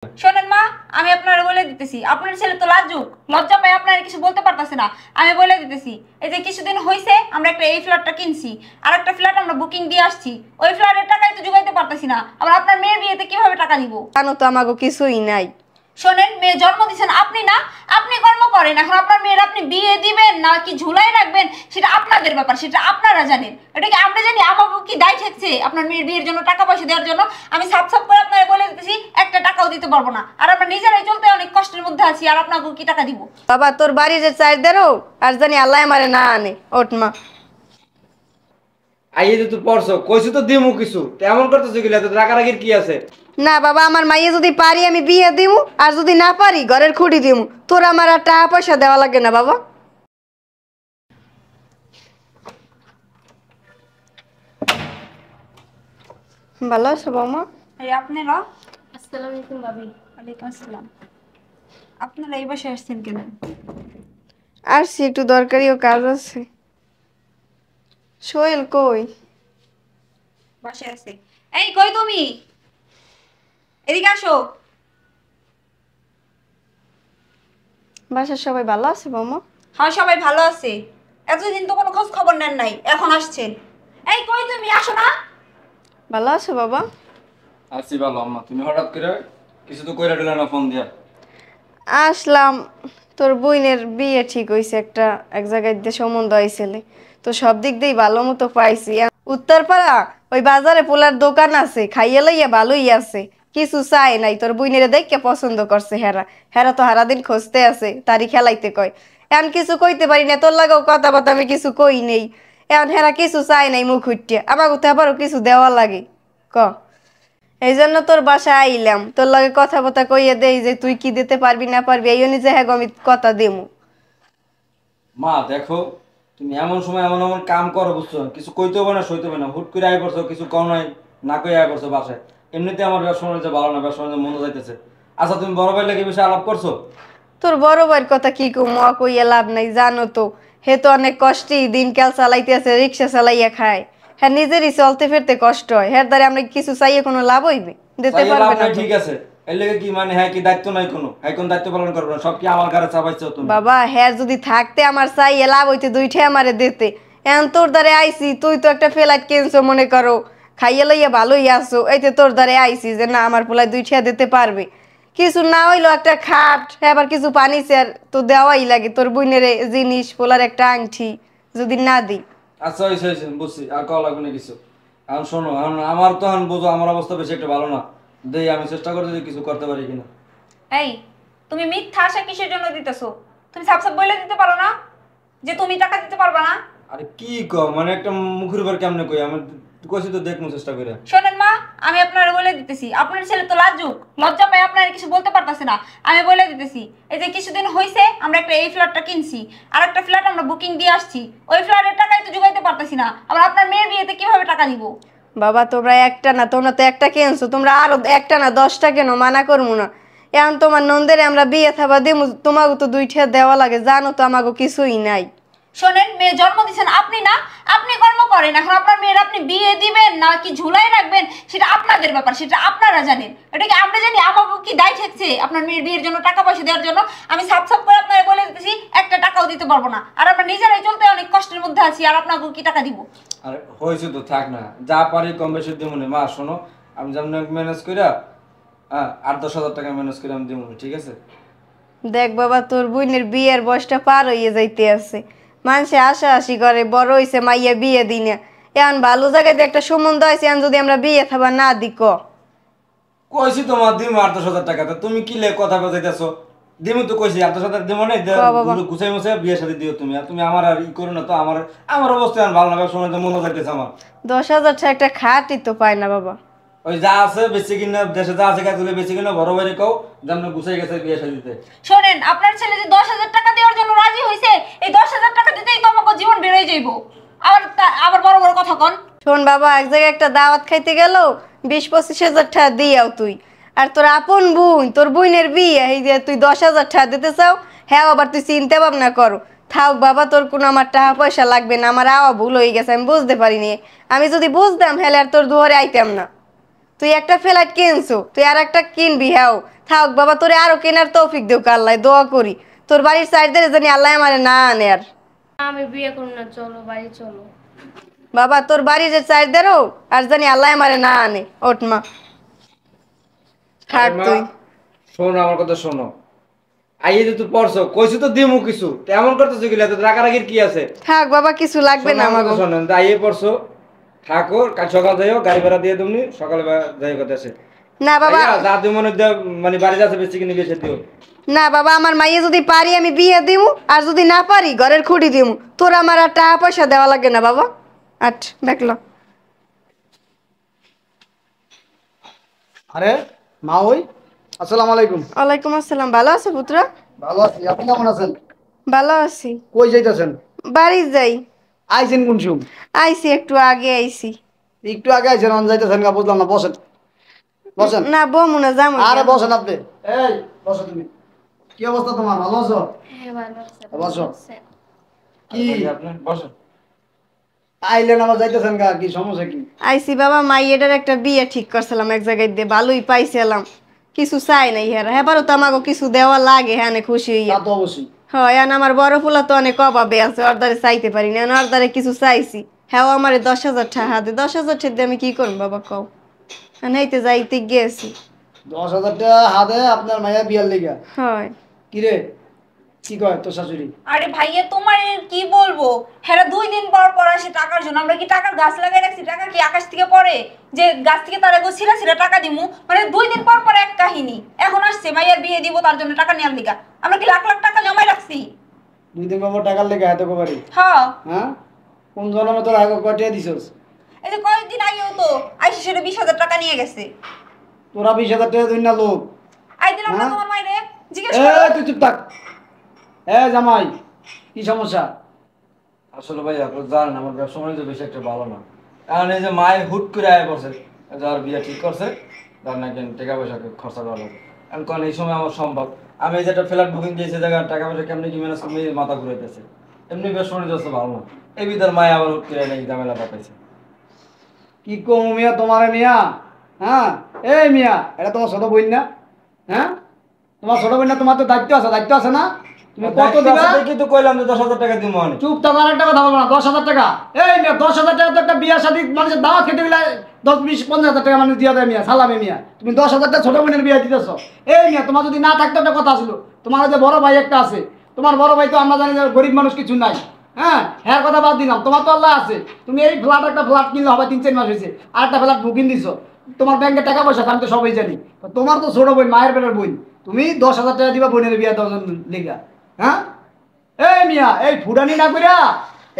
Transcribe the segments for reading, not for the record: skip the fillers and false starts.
শোনেন মা, আমি আপনারা বলে দিতেছি, আপনার ছেলে তো লাজুক, লজ্জা পায়, আপনারা কিছু বলতে পারতেছে না। আমি বলে দিতেছি, এই যে কিছুদিন হয়েছে আমরা একটা এই ফ্ল্যাটটা কিনছি, আর একটা ফ্ল্যাট আমরা বুকিং দিয়ে আসছি। ওই ফ্ল্যাটের টাকাই তো জোগাইতে পারতেছি না, আবার আপনার মেয়ের বিয়েতে কিভাবে টাকা দিব? জানো তো আমাগো কিছুই নাই। শোনেন, মেয়ে জন্ম দিচ্ছেন আপনি না, আপনি কর্ম করেন। এখন আপনার মেয়ের আপনি বিয়ে দিবেন না কি ঝুলাই রাখবেন সেটা আপনাদের ব্যাপার, সেটা আপনারা জানেন। এটা কি আমরা জানি? আমাকে কি দায় থাকছে আপনার মেয়ের বিয়ের জন্য টাকা পয়সা দেওয়ার জন্য? আমি সাপ সাপ করে আপনারা বলে দিতেছি, একটা টাকাও দিতে পারবো না। আর আমরা নিজেরাই চলতে অনেক কষ্টের মধ্যে আছি, আর আপনাকে কি টাকা দিব? বাবা তোর বাড়ি যে চার দেরো আর জানি আল্লাহ আমারে না আনে। ওঠ মা। আইয়ে যে তুই পড়ছো কইছি তো দিমু কিছু তেমন করতেছ গিলা তো রাগারাগির কি আছে? না বাবা, আমার মাইয়ে যদি পারি আমি বিয়ে দিমু, আর যদি না পারি ঘরের খুঁড়ি দিমু। তোর আমার আর টাকা পয়সা দেওয়া লাগে না বাবা। ভালো আছো বৌমা? এই আপনারা? আসসালামু আলাইকুম ভাবি। ওয়ালাইকুম আসসালাম। আপনারা এই বাসায় আসছেন কেন? আসছি, একটু দরকারিও কাজ আছে। সোহেল কই? বাসায় আছে। এই কই তুমি? এদিকে আসো। বাসার সবাই ভালো আছে বৌমা? হ্যাঁ, সবাই ভালো আছে। এতদিন তো কোনো খোঁজ খবর নেন নাই, এখন আসছেন। এই কই তুমি, আসো না। ভালো আছো বাবা? আছি ভালো আম্মা, তুমি হঠাৎ করে কিছু তো কইরা দিলা না ফোন দিয়া? আসলাম, তোর বোনের বিয়ে ঠিক হয়েছে, একটা এক জায়গায় দিয়ে সম্বন্ধ আইছিলে, তো সব দিক দিয়েই ভালো মতো পাইছি। উত্তরপাড়া ওই বাজারে পোলার দোকান আছে, খাইয়ে লইয়া ভালোই আছে, কিছু চাই নাই। তোর বোনের দেখে পছন্দ করছে হেরা। হেরা তো সারাদিন খুঁজতে আছে, তারই খেলাইতে কয়। এখন কিছু কইতে পারি না, তোর লাগাও কথা বথা আমি কিছু কই নেই। এখন হেরা কিছু চাই নাই, মুখ উঠিয়া আমাকে তো আবারও কিছু দেওয়া লাগে। ক এই জন্য তোর বাসায় আইলাম, তোর লগে কথা বথা কইয়ে দেই যে তুই কি দিতে পারবি না পারবি, এই অনুযায়ী হ্যাঁ আমি কথা দেবো। মা দেখো, তুমি এমন সময় এমন এমন কাম করো বুঝছো, কিছু কইতে হবে না সইতে হবে না, হুট করে আয় পড়ছো, কিছু কম নাই না কই আয় পড়ছো বাসায়। এমনিতে আমার ব্যবসা বাণিজ্য ভালো না, ব্যবসা বাণিজ্য মন্দ যাইতেছে। আচ্ছা তুমি বড় ভাই লাগে বিষয়ে আলাপ করছো? তোর বড় ভাইয়ের কথা কি কম, কইয়া লাভ নাই, জানো তো হে তো অনেক কষ্টেই দিনকাল চালাইতে আছে, রিক্সা চালাইয়া খায়। হ্যাঁ নিজেরই চলতে ফিরতে কষ্ট হয়, হ্যাঁ দ্বারা আমরা কিছু চাইয়ে কোনো লাভ হইবে? দিতে চাইয়ে লাভ পারবে না নাই, তো। ঠিক আছে। এর লেগে কি মানে হ্যাঁ কি দায়িত্ব নাই কোনো? হ্যাঁ কোন দায়িত্ব পালন করবে না, সব কি আমার ঘরে চাপাইছো তুমি? বাবা হ্যাঁ যদি থাকতে আমার চাইয়ে লাভ হইতে দুইটা আমারে দিতে। এখন তোর দ্বারে আইছি, তুই তো একটা ফ্ল্যাট কিনছো মনে করো, খাইয়ে লইয়া ভালোই আসো, এইতে তোর দ্বারে আইছি যে না আমার পোলায় দুইটা দিতে পারবে। কিছু না হইলো একটা খাট, আবার কিছু পানি চেয়ার তো দেওয়াই লাগে। তোর বোনের জিনিস, পোলার একটা আংটি যদি না দিই। আচ্ছা হয়েছে হয়েছে, বুঝছি, আর কল লাগবে না কিছু। এখন শোনো, এখন আমার তো এখন বোঝো আমার অবস্থা বেশি একটা ভালো না। দেই আমি চেষ্টা করতে যে কিছু করতে পারি কিনা। এই তুমি মিথ্যা আশা কিসের জন্য দিতেছো? তুমি সাপ সাপ বলে দিতে পারো না যে তুমি টাকা দিতে পারবা না? আরে কি কম মানে একটা মুখের উপর কেমনে কই, আমি কইছি তো দেখবো চেষ্টা করে। শোনেন মা, আমি আপনারা বলে দিতেছি, আপনার ছেলে তো লাজুক, লজ্জা পায়, আপনারা কিছু বলতে পারতেছে না। আমি বলে দিতেছি, এই যে কিছুদিন হয়েছে আমরা একটা এই ফ্ল্যাটটা কিনছি, আর একটা ফ্ল্যাট আমরা বুকিং দিয়ে আসছি। ওই ফ্ল্যাটের টাকাই তো জোগাইতে পারতেছি না, আবার আপনার মেয়ের বিয়েতে কিভাবে টাকা দিব? বাবা তোমরা একটা না, তোমরা তো একটা কিনছো, তোমরা আরো একটা না 10টা কেন, মানা করবো না। এখন তোমার নন্দের আমরা বিয়ে থাবা দিমু, তোমাকে তো দুইটা দেওয়া লাগে, জানো তো আমাকে কিছুই নাই। শোনেন, মেয়ে জন্ম দিচ্ছেন আপনি না, আপনি কর্ম করেন। এখন আপনার মেয়ের আপনি বিয়ে দিবেন না কি ঝুলাই রাখবেন সেটা আপনাদের ব্যাপার, সেটা আপনারা জানেন। এটা কি আমরা জানি? আমাকে কি দায় থাকছে আপনার মেয়ের বিয়ের জন্য টাকা পয়সা দেওয়ার জন্য? আমি সাপ সাপ করে আপনারা বলে দিতেছি, একটা টাকাও দিতে পারবো না। আর আমরা নিজেরাই চলতে অনেক কষ্টের মধ্যে আছি, আর আপনাকে কি টাকা দিব? আরে হয়েছে তো, থাক না, যা পারি কম বেশি দিব না। মা শোনো, আমি যেমন ম্যানেজ কইরা 8-10 হাজার টাকা ম্যানেজ করে আমি দিব, ঠিক আছে? দেখ বাবা তোর বোনের বিয়ের বয়সটা পার হইয়ে যাইতে আছে, মানুষে আশা আশি করে বড় হইছে মাইয়া বিয়ে দিই না। এখন ভালো জায়গায় একটা সম্বন্ধ আছে, এখন যদি আমরা বিয়ে থাবা না দি ক। কইছি তোমার দিব 8-10 হাজার টাকা, তা তুমি কি লে কথা বাজাইতেছো? দিমু তো কইছি 8-10 হাজার দিব না, বাবা গুছাই মুছাই বিয়ে সাথে দিও তুমি। আর তুমি আমার আর ই করো না তো, আমার আমার অবস্থা এখন ভালো না, ব্যবসা বাণিজ্য মনে যাইতেছে আমার। 10,000 টাকা একটা খাটই তো পায় না বাবা। ওই যা আছে বেশি কিনা, দেশে যা আছে কাজগুলো বেশি কিনা বড় ভাই কও যেমন গুছাই গেছে বিয়ে সাথে দিতে। শোনেন, আপনার ছেলে যে 10,000 টাকা দেওয়ার জন্য রাজি হয়েছে, এই 10,000 টাকা দিতেই তো আমাকে জীবন বেরোয় যাইব। আবার আবার বড় বড় কথা কন। শোন বাবা, এক জায়গায় একটা দাওয়াত খাইতে গেল 20-25 হাজার টাকা দিয়াও তুই, আর তোর আপন বোন, তোর বোনের বিয়ে, এই যে তুই 10,000 টাকা দিতে চাও, হ্যাঁ আবার তুই চিন্তা ভাবনা করো। থাক বাবা, তোর কোনো আমার টাকা পয়সা লাগবে না, আমার আওয়া ভুল হয়ে গেছে, আমি বুঝতে পারিনি। আমি যদি বুঝতাম হলে আর তোর দুয়ারে আইতাম না। তুই একটা ফ্ল্যাট কিনছো, তুই আর একটা কিনবি, হ্যাঁ থাক বাবা, তোরে আরো কেনার তৌফিক দেও আল্লাহ, দোয়া করি তোর বাড়ির সাইড দিয়ে জানি আল্লাহ আমারে না আনে আর। আমি বিয়ে করব না, চলো বাড়ি চলো। বাবা তোর বাড়ির যে সাইড দেরো আর জানি আল্লাহ আমারে না আনে। ওঠ মা, থাক মা, তুই। শোনো আমার কথা শোনো। আইয়ে যে তুই পড়ছো কইছো তো দিমু কিছু, তো এমন করতেছো কি তো রাগারাগির কি আছে? থাক বাবা, কিছু লাগবে না আমাকে। শোনো আইয়ে পড়ছো, থাকো, কাল সকাল যাইও, গাড়ি ভাড়া দিয়ে তুমি সকালে যাই কথা আছে। না বাবা, যা তুমি মনে মানে বাড়ি যাচ্ছে বেশি কিনে বেশি দিও। না বাবা, আমার মাইয়ে যদি পারি আমি বিয়ে দিমু, আর যদি না পারি ঘরের খুঁটি দিমু। তোর আমার আর টাকা পয়সা দেওয়া লাগে না বাবা। আট দেখলো। আরে মা, ওই আসসালামু আলাইকুম। ওয়ালাইকুম আসসালাম। ভালো আছে পুত্র? ভালো আছি, আপনি কেমন আছেন? ভালো আছি। কই যাইতেছেন? বাড়ি যাই। আইছেন কোন সুম? আইছি, একটু আগে আইছি। একটু আগে আইছেন, অন যাইতেছেন গা বুঝলাম না। বসেন বসেন। না বমু না, যাবো। আরে বসেন আপনি। এই বসো তুমি। কি অবস্থা তোমার, ভালো আছো? হ্যাঁ ভালো আছে। বসো। কি আপনি বসেন। আইলেন আবার যাইতেছেন গা, কি সমস্যা কি? আইছি বাবা, মাইয়েটার একটা বিয়ে ঠিক করছিলাম এক জায়গায় দিয়ে, ভালোই পাইছিলাম। কিছু চাই নাই হেরা, হেবারও তো আমাকে কিছু দেওয়া লাগে, হ্যাঁ খুশি হইয়া। তা তো অবশ্যই। হয় আর আমার বড় ফুলা তো অনেক অভাবে আছে, ওর দ্বারে চাইতে পারি না, ওর দ্বারে কিছু চাইছি। হ্যাঁ আমারে 10,000 টাকা দে। 10,000 টাকা দিয়ে আমি কি করবো বাবা কও? নাইতে যাইতে গেছি। 10,000 টাকা হাতে আপনার মাইয়া বিয়ার লেগা? হয়। কি রে, কি কয় তোর শাশুড়ি? আরে ভাইয়া তোমার কি বলবো, হ্যাঁ 2 দিন পর পর আসে টাকার জন্য। আমরা কি টাকার গাছ লাগাই রাখছি? টাকা কি আকাশ থেকে পড়ে যে গাছ থেকে তারা গোছিলা ছিলা টাকা দিমু? মানে 2 দিন পর পর এক কাহিনী। এখন আসছে মাইয়ার বিয়ে দিব, তার জন্য টাকা নেওয়ার লিগা। আমরা কি লাখ লাখ টাকা জমাই রাখছি? 2 দিন পর টাকার লেগা এত কবারি? হ্যাঁ, হ্যাঁ, কোন জন্মে তোর আগে কটিয়া দিছস? এই যে কয়েকদিন আগেও তো আইসি সেটা 20,000 টাকা নিয়ে গেছে। তোরা 20,000 টাকা দিন না লোক? আই দিলাম না হ্যাঁ? তোমার মাইরে, জিজ্ঞেস এ করো। তুই চুপ থাক। এ জামাই, কি সমস্যা? আসলে ভাই আপনি জানেন আমার ব্যবসা বাণিজ্য বেশি একটা ভালো না। কারণ এই যে মায়ের হুট করে আয় পড়ছে, যার বিয়ে ঠিক করছে, তার নাকি টাকা পয়সা খরচা করা লাগবে। আমি কারণ এই সময় আমার সম্ভব, আমি এই যে একটা ফ্ল্যাট বুকিং দিয়েছি, জায়গায় টাকা পয়সা কেমনি কি ম্যানেজ করে মাথা ঘুরাইতেছে। এমনি ব্যবসা বাণিজ্য হচ্ছে ভালো না, এই ভিতর মায় আবার হুট করে নাকি ঝামেলা পাঠাইছে। কি কম মিয়া তোমারে মিয়া? হ্যাঁ, এই মিয়া, এটা তোমার ছোট বোন না? হ্যাঁ, তোমার ছোট বোন না? তোমার তো দায়িত্ব আছে না? তুমি কত দিবা? কিন্তু কইলাম যে 10,000 টাকা দিব মানে। চুপ থাকো, আরেকটা কথা বলবো না। 10,000 টাকা? এই মিয়া, 10,000 টাকা তো একটা বিয়া শাদী মানুষের দাওয়াত খেতে গেলে 10, 20, 50,000 টাকা মানুষ দিয়ে দেয় মিয়া, সালামে মিয়া। তুমি 10,000 টাকা ছোট বোনের বিয়া দিতেছো? এই মিয়া, তোমার যদি না থাকতো একটা কথা ছিল। তোমার যে বড় ভাই একটা আছে, তোমার বড় ভাই তো আমরা জানি যে গরিব মানুষ কিছু নাই। হ্যাঁ, হ্যাঁ কথা বাদ দিলাম, তোমার তো আল্লাহ আছে। তুমি এই একটা ফ্ল্যাট কিনলে হবে 3-4 মাস হয়েছে, আর একটা ফ্ল্যাট বুকিং দিছো। তোমার ব্যাংকে টাকা পয়সা আমি তো সবাই জানি। তো তোমার তো ছোট বোন, মায়ের পেটের বোন, তুমি 10,000 টাকা দিবা বোনের বিয়া দেওয়ার জন্য লেগা? হ্যাঁ, এই মিয়া, এই ফুডানি না কইরা,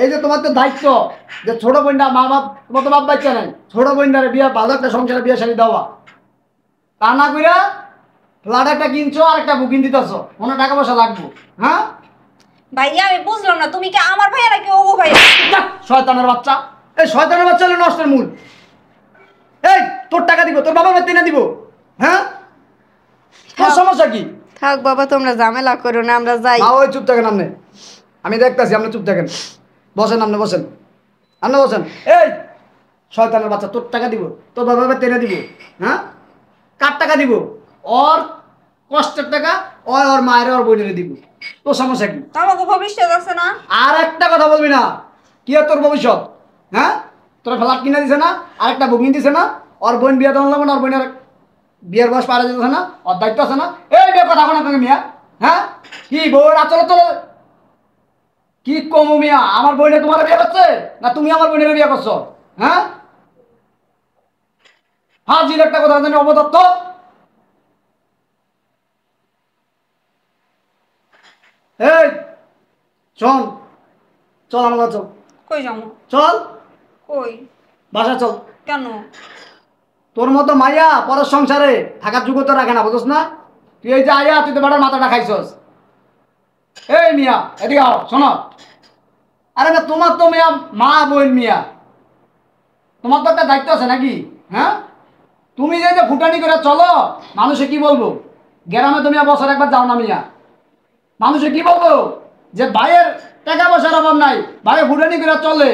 এই যে তোমার তো দায়িত্ব যে ছোট বোনটা, মা বাপ, তোমার তো বাপ বাচ্চা নাই, ছোট বোনটারে বিয়া, ভালো একটা সংসারে বিয়া শাড়ি দেওয়া। তা না কইরা ফ্ল্যাট একটা কিনছো আর একটা বুকিং দিতেছো, কোনো টাকা পয়সা লাগবো? হ্যাঁ ভাইয়া আমি বুঝলাম না, তুমি কি আমার ভাইয়া নাকি ওগো ভাইয়া? যাক, শয়তানের বাচ্চা। এই শয়তানের বাচ্চা হলো নষ্টের মূল। এই তোর টাকা দিব, তোর বাবা মাতে না দিব? হ্যাঁ, তোর সমস্যা কি? থাক বাবা, তোমরা ঝামেলা করো না, আমরা যাই। মা, ওই চুপ থাকেন আপনি, আমি দেখতেছি, আপনি চুপ থাকেন। বসেন, আপনি বসেন, আপনি বসেন। এই শয়তানের বাচ্চা, তোর টাকা দিব, তোর বাবা টেনে দিব? হ্যাঁ, কার টাকা দিব? ওর কষ্টের টাকা, ওর মায়ের, ওর বোনের দিব। তোর সমস্যা কি? আমাকে ভবিষ্যৎ আছে না? আর একটা কথা বলবি না। কি আর তোর ভবিষ্যৎ? হ্যাঁ, তোর ফ্ল্যাট কিনে দিছে না, আর একটা বুকিং দিছে না, ওর বোন বিয়ে দেওয়া লাগবে না, ওর বোনের বিয়ের বয়স পাড়া যেতেছে না, ওর দায়িত্ব আছে না? এই বিয়ে কথা কোনো আপনাকে মিয়া? হ্যাঁ, কি বউর আচল চলে? কি কমু মিয়া, আমার বোনে তোমার বিয়ে করছে না তুমি আমার বোনের বিয়ে করছো? হ্যাঁ, হাজির একটা কথা জানি, অবদত্ত। এই শোন, চল আমার কাছে চল, কই যাবো? চল কই? বাসা চল। কেন? তোর মতো মাইয়া পরের সংসারে থাকার যোগ্যতা রাখে না, বুঝছ না? তুই এই যে আয়া, তুই তো বেটার মাথাটা খাইছস। এই মিয়া, এদিকে আও, শোনো। আরে না, তোমার তো মিয়া মা বোন মিয়া, তোমার তো একটা দায়িত্ব আছে নাকি? হ্যাঁ, তুমি যে যে ফুটানি করে চলো, মানুষে কি বলবো? গ্রামে তুমি বছর একবার যাও না মিয়া, মানুষে কি বলবো? যে ভাইয়ের টাকা পয়সার অভাব নাই, ভাইয়ের ফুটানি করে চলে,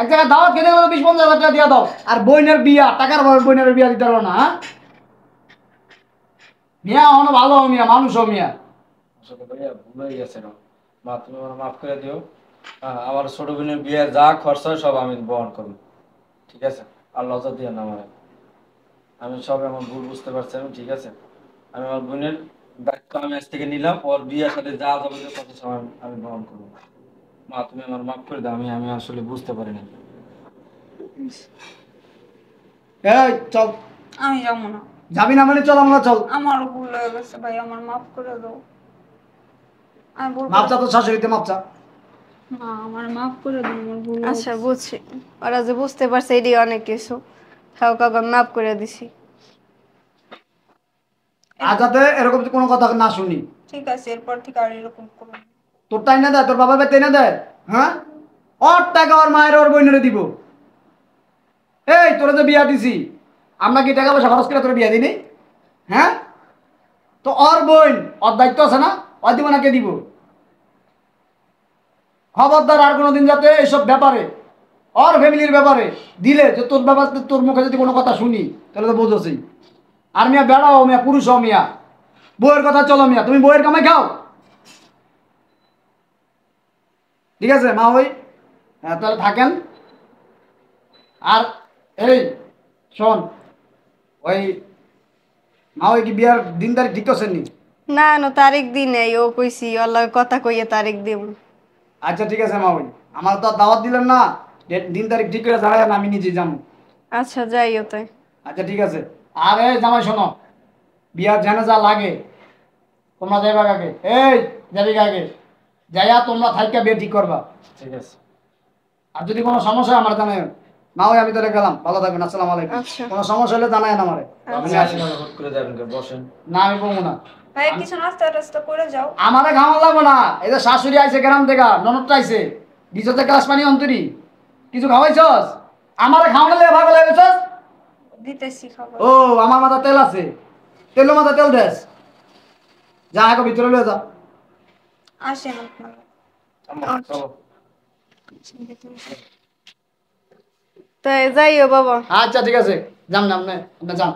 এক জায়গায় দাওয়াত খেতে গেলে 20-50 হাজার টাকা দিয়ে দাও, আর বোনের বিয়া, টাকার অভাবে বোনের বিয়া দিতে পারো না? মিয়া হনো ভালো হও মিয়া, মানুষ হও মিয়া। আসলে ভাইয়া ভুল হয়ে গেছে গো। মা তুমি আমার মাফ করে দিও। আমার ছোট বোনের বিয়ে যা খরচ হয় সব আমি বহন করব, ঠিক আছে? আর লজ্জা দিও না আমার। আমি সব আমার ভুল বুঝতে পারছি আমি, ঠিক আছে? আমি আমার বোনের দায়িত্ব আমি আজ থেকে নিলাম, ওর বিয়ের সাথে যা যাবতীয় কথা সব আমি বহন করবো। মা তুমি আমার মাফ করে দাও, আমি আমি আসলে বুঝতে পারিনি। এই চল। আমি যাবো না। যাবি না মানে চল, আমরা চল। আমারও ভুল হয়ে গেছে ভাই, আমার মাফ করে দাও। আমি ভুল মাপ চা তো শাশুড়িতে মাপ চা। মা আমার মাফ করে দাও, আমার ভুল হয়ে আচ্ছা গেছে। বুঝছি, ওরা যে বুঝতে পারছে এটাই অনেক কিছু। তাও কাকা মাফ করে দিছি। আর যাতে এরকম কোনো কথা না শুনি। ঠিক আছে, এরপর থেকে আর এরকম করবো না। তোর টাই না দেয়, তোর বাবা বেতে না দেয়, হ্যাঁ? ওর টাকা ওর মায়ের ওর বোনের দিব। এই তোরা যে বিয়া দিছি, আমরা কি টাকা পয়সা খরচ করে তোর বিয়া দিনি? হ্যাঁ? তো ওর বোন, ওর দায়িত্ব আছে না? ওর দিব না কে দিব? খবরদার আর কোনোদিন যাতে এইসব ব্যাপারে, ওর ফ্যামিলির ব্যাপারে দিলে যে তোর ব্যাপার, তোর মুখে যদি কোনো কথা শুনি তাহলে তো বোঝছি। আর মিয়া বেড়াও মিয়া, পুরুষ হও মিয়া, বউয়ের কথা চলো মিয়া, তুমি বউয়ের কামাই খাও। ঠিক আছে মা ওই, হ্যাঁ তাহলে থাকেন। আর এই শোন, ওই মা ওই কি বিয়ার দিন তারিখ ঠিক করছেন নি? না না, তারিখ দিন নেই, ও কইছি ওর লগে কথা কইয়ে তারিখ দিব। আচ্ছা ঠিক আছে মা ওই, আমার তো আর দাওয়াত দিলেন না, দিন তারিখ ঠিক করে জানাই আমি নিজে যাবো। আচ্ছা যাইও তাই। আচ্ছা ঠিক আছে। আর এই জামাই শোনো, বিয়ার জানা যা লাগে তোমরা যাইবা কাকে, এই যাবি কাকে, যাইয়া তোমরা থাইকা বিয়ে ঠিক করবা। ঠিক আছে। আর যদি কোনো সমস্যা হয় আমার জানাই। না হয় আমি তাহলে গেলাম, ভালো থাকবেন, আসসালামু আলাইকুম। আচ্ছা। কোনো সমস্যা হলে জানাই আমারে। আপনি আমি আসি। আসেন, হুট করে যাবেন কেন? বসেন। না আমি বলবো না, ভাই কিছু নাস্তা টাস্তা করে যাও। আমারে খাওয়া লাগবো না। এই যে শাশুড়ি আইছে গ্রাম থেকে, ননদটা আইছে, দিছতে গ্লাস পানি অন্তরি, কিছু খাওয়াইছস? আমারে খাওয়ানো লেগে ভাগ লেগেছস? দিতেছি খাবার। ও আমার মাথা তেল আছে, তেল মাথা তেল দেস, যা এখন ভিতরে লয়ে যা। আসেন আপনারা। আম্মা, চলো। তাই যাইও বাবা। আচ্ছা ঠিক আছে, যান না আপনি, আপনি যান।